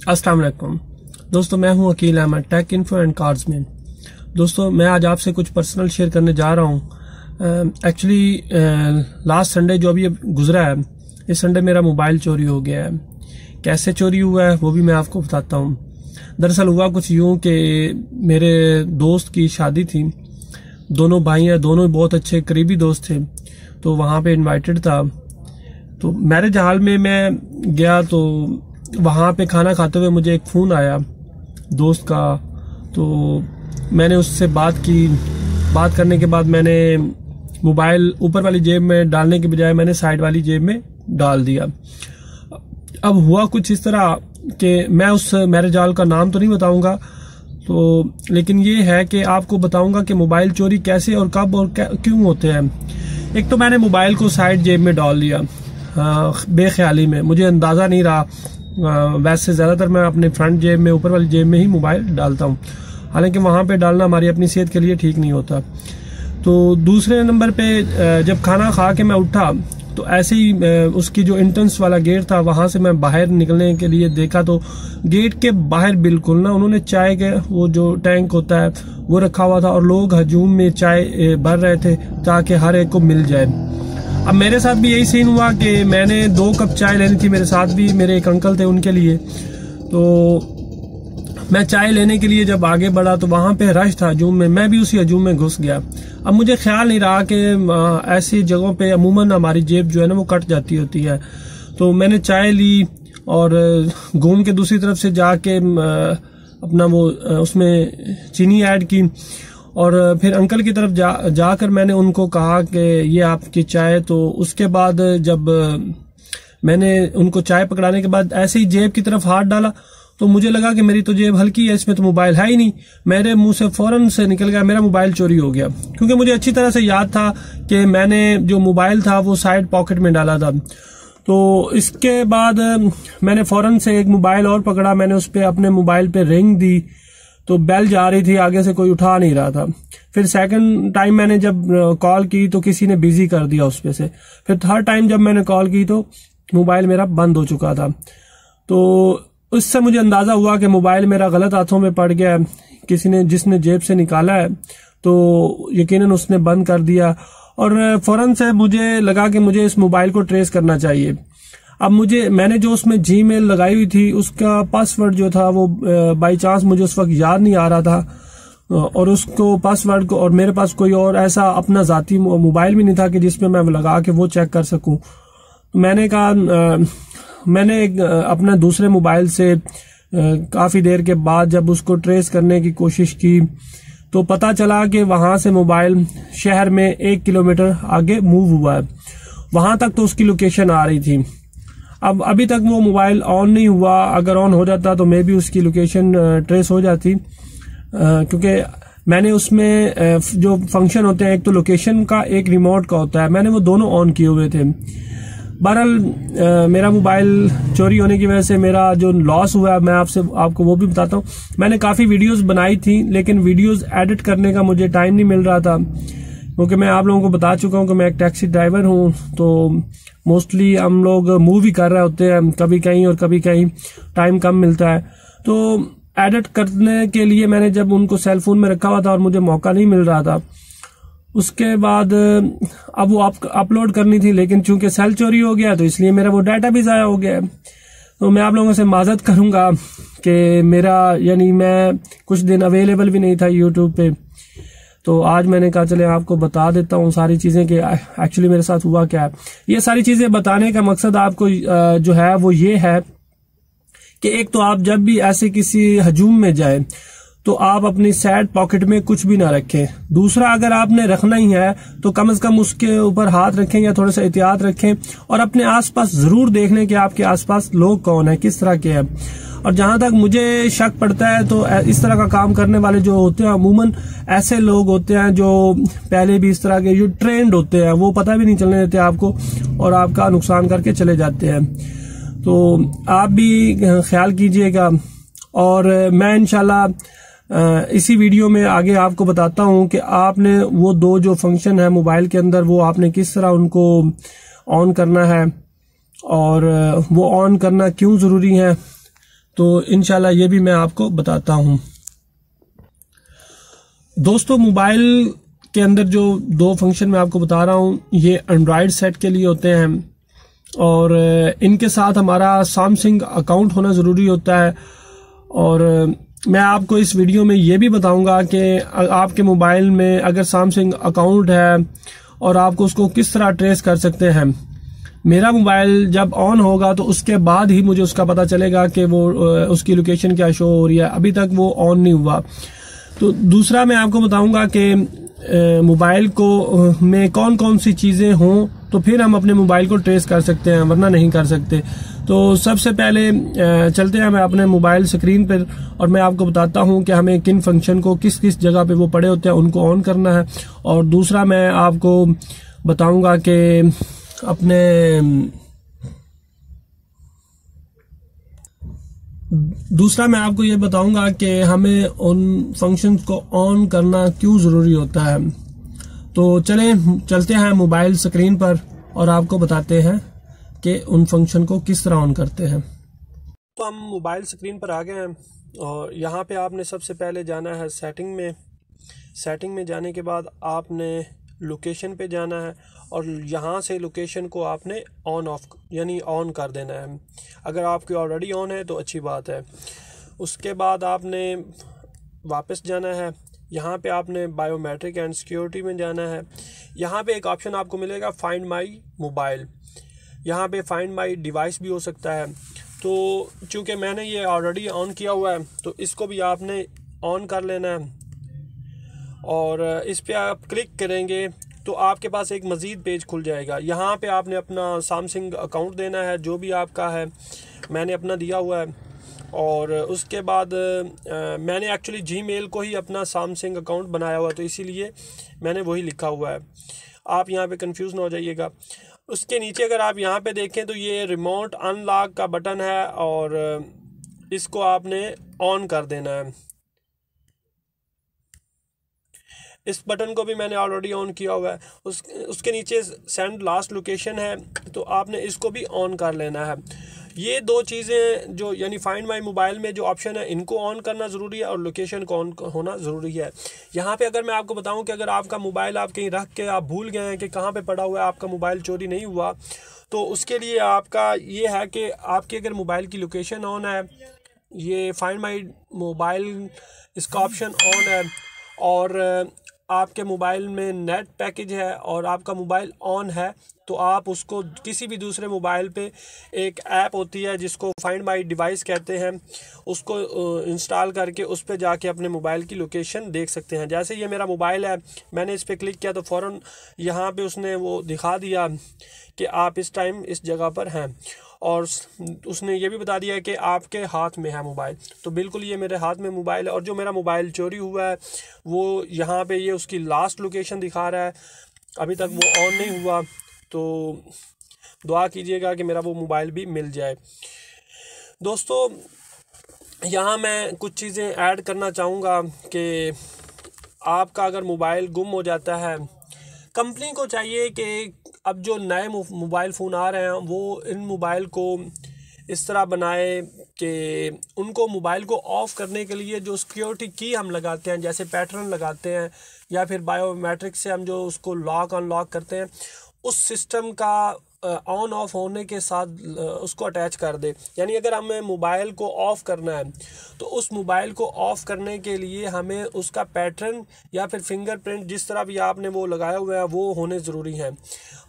अस्सलाम वालेकुम दोस्तों, मैं हूं Aqeel Ahmed, tech info and cars में। दोस्तों, मैं आज आपसे कुछ पर्सनल शेयर करने जा रहा हूं। एक्चुअली लास्ट संडे जो अभी गुजरा है, इस संडे मेरा मोबाइल चोरी हो गया है। कैसे चोरी हुआ है वो भी मैं आपको बताता हूं। दरअसल हुआ कुछ यूं कि मेरे दोस्त की शादी थी। दोनों भाई हैं, दोनों ही बहुत अच्छे करीबी दोस्त थे, तो वहाँ पे इनवाइटेड था। तो मैरिज हॉल में मैं गया तो वहाँ पे खाना खाते हुए मुझे एक फ़ोन आया दोस्त का। तो मैंने उससे बात की। बात करने के बाद मैंने मोबाइल ऊपर वाली जेब में डालने के बजाय मैंने साइड वाली जेब में डाल दिया। अब हुआ कुछ इस तरह कि मैं उस मैरिज हॉल का नाम तो नहीं बताऊंगा, तो लेकिन ये है कि आपको बताऊंगा कि मोबाइल चोरी कैसे और कब और क्यों होते हैं। एक तो मैंने मोबाइल को साइड जेब में डाल दिया बेख्याली में, मुझे अंदाज़ा नहीं रहा। वैसे ज़्यादातर मैं अपने फ्रंट जेब में, ऊपर वाली जेब में ही मोबाइल डालता हूँ, हालांकि वहाँ पे डालना हमारी अपनी सेहत के लिए ठीक नहीं होता। तो दूसरे नंबर पे जब खाना खा के मैं उठा तो ऐसे ही उसकी जो एंट्रेंस वाला गेट था, वहाँ से मैं बाहर निकलने के लिए देखा तो गेट के बाहर बिल्कुल ना उन्होंने चाय के वो जो टैंक होता है वो रखा हुआ था और लोग हजूम में चाय भर रहे थे ताकि हर एक को मिल जाए। अब मेरे साथ भी यही सीन हुआ कि मैंने 2 कप चाय लेनी थी, मेरे साथ भी मेरे एक अंकल थे उनके लिए। तो मैं चाय लेने के लिए जब आगे बढ़ा तो वहाँ पे रश था हजूम में, मैं भी उसी हजूम में घुस गया। अब मुझे ख्याल नहीं रहा कि ऐसी जगहों पे अमूमन हमारी जेब जो है ना वो कट जाती होती है। तो मैंने चाय ली और घूम के दूसरी तरफ से जाके अपना वो उसमें चीनी ऐड की और फिर अंकल की तरफ जाकर मैंने उनको कहा कि ये आपकी चाय। तो उसके बाद जब मैंने उनको चाय पकड़ाने के बाद ऐसे ही जेब की तरफ हाथ डाला तो मुझे लगा कि मेरी तो जेब हल्की है, इसमें तो मोबाइल है ही नहीं। मेरे मुंह से फौरन से निकल गया मेरा मोबाइल चोरी हो गया, क्योंकि मुझे अच्छी तरह से याद था कि मैंने जो मोबाइल था वो साइड पॉकेट में डाला था। तो इसके बाद मैंने फौरन से एक मोबाइल और पकड़ा, मैंने उस पर अपने मोबाइल पे रिंग दी तो बेल जा रही थी, आगे से कोई उठा नहीं रहा था। फिर सेकंड टाइम मैंने जब कॉल की तो किसी ने बिजी कर दिया उस पे से। फिर थर्ड टाइम जब मैंने कॉल की तो मोबाइल मेरा बंद हो चुका था। तो उससे मुझे अंदाजा हुआ कि मोबाइल मेरा गलत हाथों में पड़ गया है। किसी ने जिसने जेब से निकाला है तो यकीनन उसने बंद कर दिया और फौरन से मुझे लगा कि मुझे इस मोबाइल को ट्रेस करना चाहिए। अब मैंने जो उसमें जीमेल लगाई हुई थी उसका पासवर्ड जो था वो बाई चांस मुझे उस वक्त याद नहीं आ रहा था और उसको पासवर्ड को, और मेरे पास कोई और ऐसा अपना जाती मोबाइल भी नहीं था कि जिसमें मैं लगा के वो चेक कर सकूं। मैंने कहा मैंने अपना दूसरे मोबाइल से काफी देर के बाद जब उसको ट्रेस करने की कोशिश की तो पता चला कि वहां से मोबाइल शहर में 1 किलोमीटर आगे मूव हुआ है। वहां तक तो उसकी लोकेशन आ रही थी। अब अभी तक वो मोबाइल ऑन नहीं हुआ, अगर ऑन हो जाता तो मे भी उसकी लोकेशन ट्रेस हो जाती, क्योंकि मैंने उसमें जो फंक्शन होते हैं, एक तो लोकेशन का एक रिमोट का होता है, मैंने वो दोनों ऑन किए हुए थे। बहरहाल मेरा मोबाइल चोरी होने की वजह से मेरा जो लॉस हुआ है मैं आपको वो भी बताता हूँ। मैंने काफी वीडियोस बनाई थी लेकिन वीडियोस एडिट करने का मुझे टाइम नहीं मिल रहा था, क्योंकि मैं आप लोगों को बता चुका हूँ कि मैं एक टैक्सी ड्राइवर हूँ। तो मोस्टली हम लोग मूव ही कर रहे होते हैं, कभी कहीं और कभी कहीं, टाइम कम मिलता है। तो एडिट करने के लिए मैंने जब उनको सेल फोन में रखा हुआ था और मुझे मौका नहीं मिल रहा था, उसके बाद अब वो अपलोड करनी थी, लेकिन चूंकि सेल चोरी हो गया तो इसलिए मेरा वो डाटा भी ज़ाया हो गया है। तो मैं आप लोगों से माजरत करूंगा कि मेरा यानी मैं कुछ दिन अवेलेबल भी नहीं था यूट्यूब पे। तो आज मैंने कहा चले आपको बता देता हूँ सारी चीजें कि एक्चुअली मेरे साथ हुआ क्या है। ये सारी चीजें बताने का मकसद आपको जो है वो ये है कि एक तो आप जब भी ऐसे किसी हजूम में जाए तो आप अपनी साइड पॉकेट में कुछ भी ना रखें। दूसरा, अगर आपने रखना ही है तो कम से कम उसके ऊपर हाथ रखें या थोड़ा सा एहतियात रखें और अपने आसपास जरूर देख लें कि आपके आसपास लोग कौन है, किस तरह के हैं। और जहां तक मुझे शक पड़ता है तो इस तरह का काम करने वाले जो होते हैं अमूमन ऐसे लोग होते हैं जो पहले भी इस तरह के जो ट्रेंड होते हैं, वो पता भी नहीं चलने देते आपको और आपका नुकसान करके चले जाते हैं। तो आप भी ख्याल कीजिएगा और मैं इंशाल्लाह इसी वीडियो में आगे आपको बताता हूं कि आपने वो 2 जो फंक्शन है मोबाइल के अंदर वो आपने किस तरह उनको ऑन करना है और वो ऑन करना क्यों जरूरी है। तो इंशाल्लाह ये भी मैं आपको बताता हूं। दोस्तों, मोबाइल के अंदर जो 2 फंक्शन मैं आपको बता रहा हूं, ये एंड्रॉयड सेट के लिए होते हैं और इनके साथ हमारा सैमसंग अकाउंट होना ज़रूरी होता है। और मैं आपको इस वीडियो में ये भी बताऊंगा कि आपके मोबाइल में अगर सैमसंग अकाउंट है और आपको उसको किस तरह ट्रेस कर सकते हैं। मेरा मोबाइल जब ऑन होगा तो उसके बाद ही मुझे उसका पता चलेगा कि वो उसकी लोकेशन क्या शो हो रही है। अभी तक वो ऑन नहीं हुआ। तो दूसरा मैं आपको बताऊंगा कि मोबाइल को में कौन कौन सी चीजें हों तो फिर हम अपने मोबाइल को ट्रेस कर सकते हैं, वरना नहीं कर सकते। तो सबसे पहले चलते हैं मैं अपने मोबाइल स्क्रीन पर और मैं आपको बताता हूं कि हमें किन फंक्शन को किस किस जगह पे वो पड़े होते हैं उनको ऑन करना है। और दूसरा मैं आपको बताऊंगा कि अपने दूसरा मैं आपको ये बताऊंगा कि हमें उन फंक्शंस को ऑन करना क्यों ज़रूरी होता है। तो चलते हैं मोबाइल स्क्रीन पर और आपको बताते हैं कि उन फंक्शन को किस तरह ऑन करते हैं। तो हम मोबाइल स्क्रीन पर आ गए हैं और यहाँ पे आपने सबसे पहले जाना है सेटिंग में। सेटिंग में जाने के बाद आपने लोकेशन पे जाना है और यहाँ से लोकेशन को आपने ऑन ऑफ यानी ऑन कर देना है। अगर आपकी ऑलरेडी ऑन है तो अच्छी बात है। उसके बाद आपने वापस जाना है। यहाँ पे आपने बायोमेट्रिक एंड सिक्योरिटी में जाना है। यहाँ पे एक ऑप्शन आपको मिलेगा फाइंड माई मोबाइल। यहाँ पे फाइंड माई डिवाइस भी हो सकता है। तो चूँकि मैंने ये ऑलरेडी ऑन किया हुआ है तो इसको भी आपने ऑन कर लेना है और इस पे आप क्लिक करेंगे तो आपके पास एक मज़ीद पेज खुल जाएगा। यहाँ पे आपने अपना सैमसंग अकाउंट देना है जो भी आपका है। मैंने अपना दिया हुआ है और उसके बाद मैंने एक्चुअली जीमेल को ही अपना सैमसंग अकाउंट बनाया हुआ तो इसीलिए मैंने वही लिखा हुआ है। आप यहाँ पे कंफ्यूज ना हो जाइएगा। उसके नीचे अगर आप यहाँ पे देखें तो ये रिमोट अनलॉक का बटन है और इसको आपने ऑन कर देना है। इस बटन को भी मैंने ऑलरेडी ऑन किया हुआ है। उसके नीचे सेंड लास्ट लोकेशन है तो आपने इसको भी ऑन कर लेना है। ये 2 चीज़ें जो यानी फाइंड माई मोबाइल में जो ऑप्शन है इनको ऑन करना ज़रूरी है और लोकेशन को ऑन होना ज़रूरी है। यहाँ पे अगर मैं आपको बताऊँ कि अगर आपका मोबाइल आप कहीं रख के आप भूल गए हैं कि कहाँ पे पड़ा हुआ है, आपका मोबाइल चोरी नहीं हुआ, तो उसके लिए आपका ये है कि आपके अगर मोबाइल की लोकेशन ऑन है, ये फाइंड माई मोबाइल इसका ऑप्शन ऑन है और आपके मोबाइल में नेट पैकेज है और आपका मोबाइल ऑन है तो आप उसको किसी भी दूसरे मोबाइल पे एक ऐप होती है जिसको फाइंड माई डिवाइस कहते हैं, उसको इंस्टॉल करके उस पे जाके अपने मोबाइल की लोकेशन देख सकते हैं। जैसे ये मेरा मोबाइल है, मैंने इस पे क्लिक किया तो फ़ौरन यहाँ पे उसने वो दिखा दिया कि आप इस टाइम इस जगह पर हैं और उसने ये भी बता दिया है कि आपके हाथ में है मोबाइल। तो बिल्कुल ये मेरे हाथ में मोबाइल है और जो मेरा मोबाइल चोरी हुआ है वो यहाँ पे ये उसकी लास्ट लोकेशन दिखा रहा है, अभी तक वो ऑन नहीं हुआ। तो दुआ कीजिएगा कि मेरा वो मोबाइल भी मिल जाए। दोस्तों, यहाँ मैं कुछ चीज़ें ऐड करना चाहूँगा कि आपका अगर मोबाइल गुम हो जाता है, कंपनी को चाहिए कि अब जो नए मोबाइल फ़ोन आ रहे हैं वो इन मोबाइल को इस तरह बनाए कि उनको मोबाइल को ऑफ़ करने के लिए जो सिक्योरिटी की हम लगाते हैं, जैसे पैटर्न लगाते हैं या फिर बायोमेट्रिक से हम जो उसको लॉक अनलॉक करते हैं, उस सिस्टम का ऑन ऑफ होने के साथ उसको अटैच कर दे। यानी अगर हमें मोबाइल को ऑफ़ करना है तो उस मोबाइल को ऑफ़ करने के लिए हमें उसका पैटर्न या फिर फिंगरप्रिंट जिस तरह भी आपने वो लगाया हुआ है वो होने ज़रूरी हैं,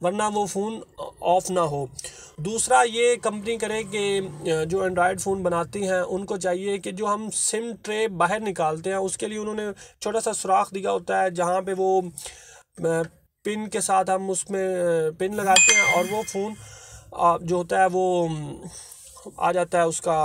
वरना वो फ़ोन ऑफ़ ना हो। दूसरा ये कंपनी करे कि जो एंड्रॉयड फ़ोन बनाती हैं उनको चाहिए कि जो हम सिम ट्रे बाहर निकालते हैं उसके लिए उन्होंने छोटा सा सुराख दिया होता है जहाँ पे वो पिन के साथ हम उसमें पिन लगाते हैं और वो फ़ोन जो होता है वो आ जाता है उसका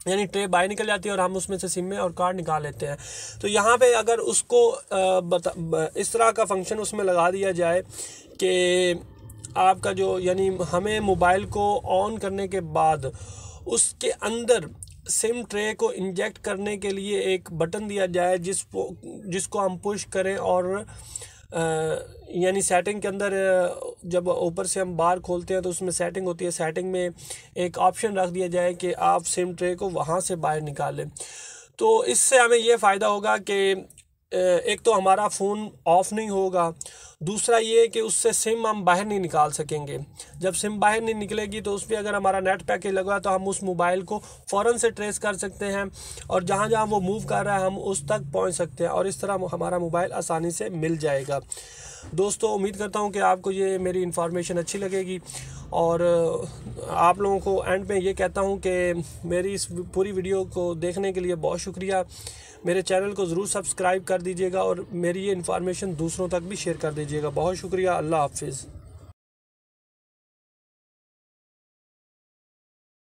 यानी ट्रे बाहर निकल जाती है और हम उसमें से सिम में और कार्ड निकाल लेते हैं। तो यहाँ पे अगर उसको इस तरह का फंक्शन उसमें लगा दिया जाए कि आपका जो यानी हमें मोबाइल को ऑन करने के बाद उसके अंदर सिम ट्रे को इंजेक्ट करने के लिए एक बटन दिया जाए जिसको हम पुश करें और यानी सेटिंग के अंदर जब ऊपर से हम बार खोलते हैं तो उसमें सेटिंग होती है, सेटिंग में एक ऑप्शन रख दिया जाए कि आप सिम ट्रे को वहाँ से बाहर निकालें। तो इससे हमें ये फ़ायदा होगा कि एक तो हमारा फ़ोन ऑफ नहीं होगा, दूसरा ये कि उससे सिम हम बाहर नहीं निकाल सकेंगे। जब सिम बाहर नहीं निकलेगी तो उस पर अगर हमारा नेट पैकेज लगा तो हम उस मोबाइल को फ़ौरन से ट्रेस कर सकते हैं और जहाँ जहाँ वो मूव कर रहा है हम उस तक पहुँच सकते हैं और इस तरह हमारा मोबाइल आसानी से मिल जाएगा। दोस्तों उम्मीद करता हूँ कि आपको ये मेरी इन्फॉर्मेशन अच्छी लगेगी और आप लोगों को एंड में ये कहता हूँ कि मेरी इस पूरी वीडियो को देखने के लिए बहुत शुक्रिया। मेरे चैनल को ज़रूर सब्सक्राइब कर दीजिएगा और मेरी ये इन्फॉर्मेशन दूसरों तक भी शेयर कर दीजिएगा। बहुत शुक्रिया। अल्लाह हाफिज़।